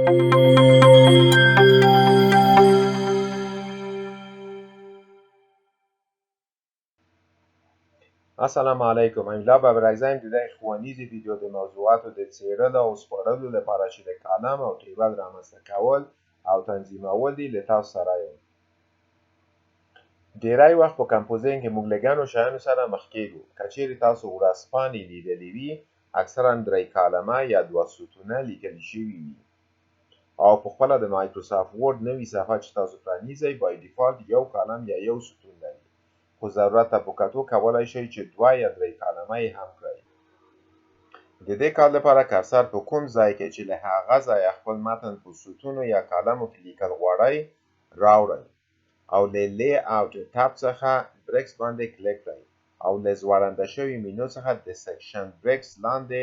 السلام علیکم. املا به برگزیم دیده خوانیزی ویدیو د موضوعاتو د څیړلو او سپړلو لپاره چې د کالم او ټیبل رامنځته کول او تنظیمول دي له تاسو سره یم. ډیری وخت په کمپوزینګ کې موږ له ګڼو شیانو سره مخ کیږو. که چیرې تاسو ورځپاڼې لیدلې وي اکثرا 3 کالمه یا 2 ستونه لیکل شوي وي او په خپله د مایکروسافت ورډ نوې صفحه چې تاسو پرانیزئ بای ډیفالت یو کالم یا یو ستون لري، خو ضرورت ته په کتو کولی شئ چې 2 یا 3 کالمه یې هم کړئ. د دې کار لپاره کرسر په کوم ځای کې چې له هغه ځایه خپل متن په ستونو یا کالمو کې لیکل غواړئ راوړئ او له لی اوټ ټاب څخه برکس باندې کلیک کړئ او له ځوړنده شوي مینو څخه د سیکشن برکس لاندې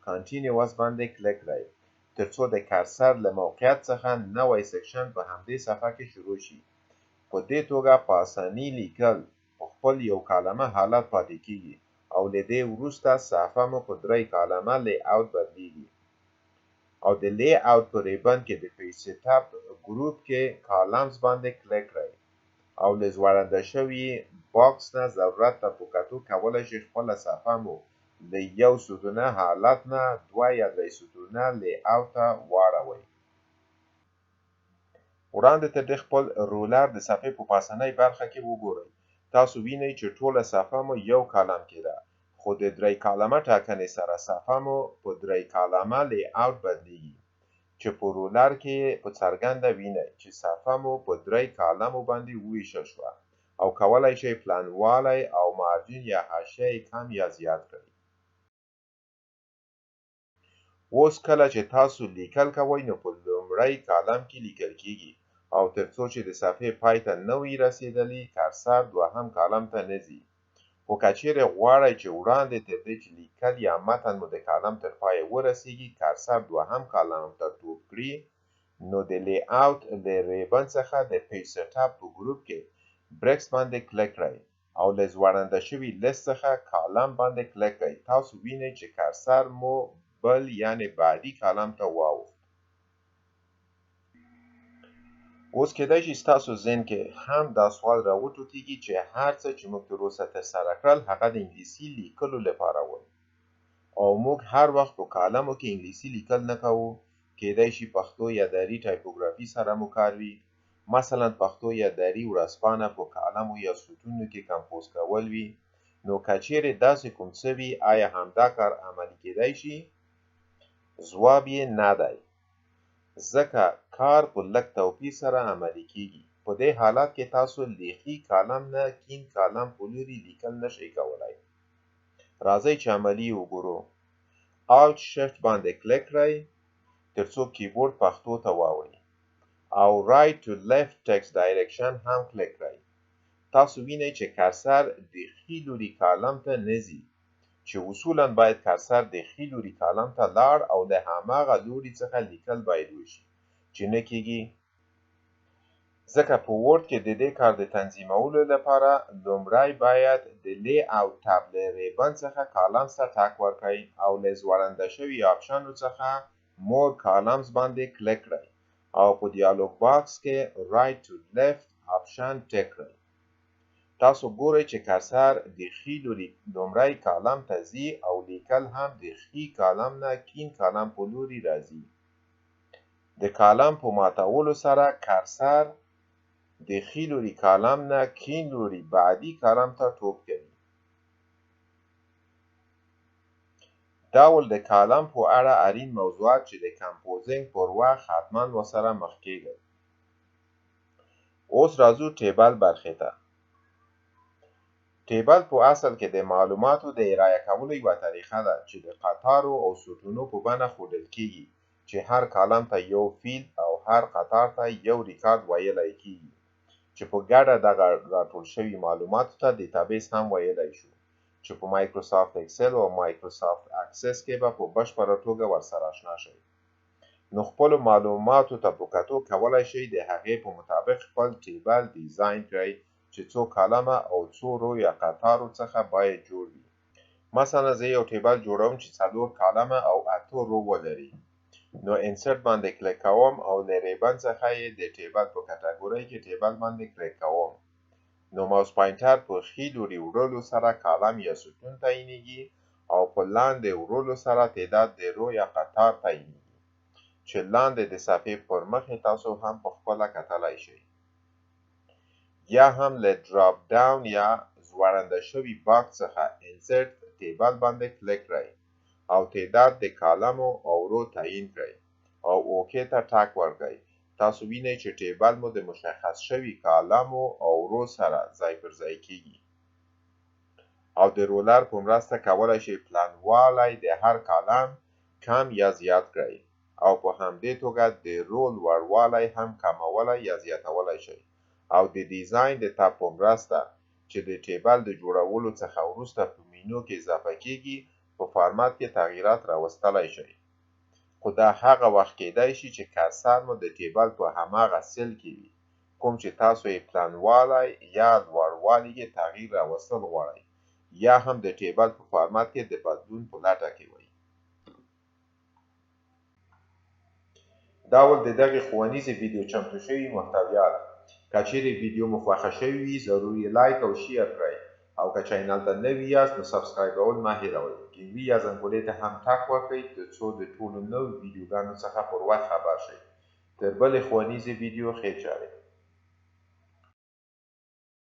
کانټینیوس باندې کلیک کړئ ترڅو د کرسر له موقعیت څخه نوی سیکشن په همدې صفحه کې شروع شي. په دې توګه په اسانۍ لیکل په خپل یو کالمه حالت پاتې کیږي او له دې وروسته صفحه مو په 3 کالمه لی اوټ بدلیږي او د لی اوټ په ریبن کې د پیج سیټ اپ ګروپ کې کالمز باندې کلیک کړئ او له ځوړنده شوي باکس نه ضرورت ته په کتو کولی شئ خپله صفحه مو له یو ستونه حالت نه 2 یا 3 ستونه لی اوټ ته واړوئ. وړاندې تر دې خپل رولر د صفحې په پاسنۍ برخه کې وګورئ. تاسو وینئ چې ټوله صفحه مو یو کالم کې ده، خو د 3 کالمه ټاکنې سره صفحه مو په 3 کالمه لی اوټ بدلیږي چې په رولر کې په څرګنده وینئ چې صفحه مو په 3 کالمو باندې وویشل شوه او کولی شئ پلنوالی او مارجین یا حاشیه یې کم یا زیات کړئ. اوس کله چې تاسو لیکل کوئ نو په لومړی کالم کې لیکل کیږي او ترڅو چې د صفحې پای ته نه وي رسیدلی کرسر دوهم کالم ته نه ځي. خو که چیرې غواړئ چې وړاندې تر دې چې لیکل یا متن مو د کالم تر پایه ورسیږي کرسر دوهم کالم ته ټوپ کړي نو د لی اوټ له ریبن څخه د پیج سیټ اپ په ګروپ کې برکس باندې کلیک کړئ او له ځوړنده شوي لیست څخه کالم باندې کلیک کړئ. تاسو وینئ چې کرسر مو بل یعنی بعدي کالم ته واوښت. اوس کېدای شي ستاسو ذهن کې هم دا سوال راوټوکېږي چې هر څه چې موږ تر اوسه ترسره کړل هغه د انګلیسي لیکلو لپاره ول او موږ هر وخت په کالمو کې انګلیسي لیکل نه کوو. کېدای شي پښتو یا دري ټایپوګرافي سره مو کار وي، مثلا پښتو یا دري ورځپاڼه په کالمو یا ستونو کې کمپوز کول وي. نو که چیرې داسې کوم څه وي آیا همدا کار عملي کېدای شي؟ ځواب یې نه دی، ځکه کار په لږ توپیر سره عملي کیږي. په دې حالت کې تاسو لیخي کالم نه کیڼ کالم په لوري لیکل نشئ کولای. راځئ چې عملي وګورو. Alt Shift باندې کلیک کړئ ترڅو کیبورډ پښتو ته واوړي او Right to Left Text Direction هم کلیک کړئ. تاسو وینئ چې کرسر د ښي لوري کالم ته نه ځي چې اصولاً باید کرسر د ښي لوري کالم ته لاړ او له هماغه لوري څخه لیکل باید وشي چې نه کیږي. ځکه په ورډ کې د دې کار د تنظیمولو لپاره لومړی باید د لی اوټ ټاب له ریبن څخه کالمز ته ټک ورکړئ او له ځوړنده شوي آپشنو څخه مور کالمز باندې کلیک کړئ او په دیالوګ باکس کې Right to Left آپشن ټک کړئ. تاسو ګورئ چې کرسر د ښي لوري لومړی کالم ته ځي او لیکل هم د ښي کالم نه کیڼ کالم په لوري راځي. د کالم په ماتولو سره کرسر د ښي لوري کالم نه کیڼ لوري بعدي کالم ته ټوپ کوي. دا ول د کالم په اړه اړین موضوعات چې د کمپوزینګ پر وخت حتما ورسره مخ کیږئ. اوس راځو ټیبل برخې ته. ټیبل په اصل کې د معلوماتو د ارائه کولو یوه طریقه ده چې د قطارو او ستونو په بڼه ښودل کیږي چې هر کالم ته یو فیلډ او هر قطار ته یو ریکارډ ویلی کیږي چې په ګډه دغه راټول شوي معلوماتو ته ډیټابیس هم ویلی شو چې په مایکروسافت اکسل او مایکروسافت اکسس کې به په بشپړه توګه ورسره اشنا شئ. نو خپلو معلوماتو ته په کتو کولی شئ د هغې په مطابق خپل ټیبل ډیزاین کړئ چې څو کالمه او څو رو یا قطارو څخه باید جوړ وي. مثلا زه یو ټیبل جوړوم چې 4 کالمه او 8 رو ولري. نو انسرت باندې کلیک کوم او له ریبن څخه یې د ټیبل په کټګورۍ کې ټیبل باندې کلیک کوم. نو ماوس پوینټر په ښي لوري وړلو سره کالم یا ستون تعینیږي او په لاندې وړلو سره تعداد د رو یا قطار تعینیږي چې لاندې د صفحې پر مخ تاسو هم په خپله کتلی شئ. یا هم له ډراپ ډاون یا ځوړنده شوي باکس څخه انسرت ټیبل باندې کلیک کړئ او تعداد د کالمو او رو تعیین کړئ او اوکې ته ټک ورکړئ. تاسو وینئ چې ټیبل مو د مشخص شوي کالمو او رو سره ځای پر ځای کیږي او د رولر په مرسته کولی شئ پلنوالی د هر کالم کم یا زیات کړئ او په همدې توګه د رو لوړوالی هم کمولی یا زیاتولی شئ او د ډیزاین د تب په مرسته چې د ټیبل د جوړولو څخه وروسته په مینو کې اضافه کیږي په فارمت کې تغییرات راوستلی شئ. خو دا هغه وخت کیدای شي چې کرسر مو د ټیبل په هماغه سیل کې وي کوم چې تاسو یې پلنوالی یا لوړوالي کې تغییر راوستل غواړئ یا هم د ټیبل په فارمت کې د بدلون په لټه کې وئ. دا ول د دغې ښوونیزې ویډیو چمتو شوي محتویات. که چیرې ویډیو مو خوښه شوې وي ضرور یې لایک او شیر کړئ او که چینل ته نوي یاست نو سبسکرایبول مه هیروئ. ګیلوي یا زنګولې ته هم ټک وکړئ ترڅو د ټولو نوو ویډیوګانو څخه پر وخت خبر شئ. تر بلې ښوونیزې ویډیو ښې چارې.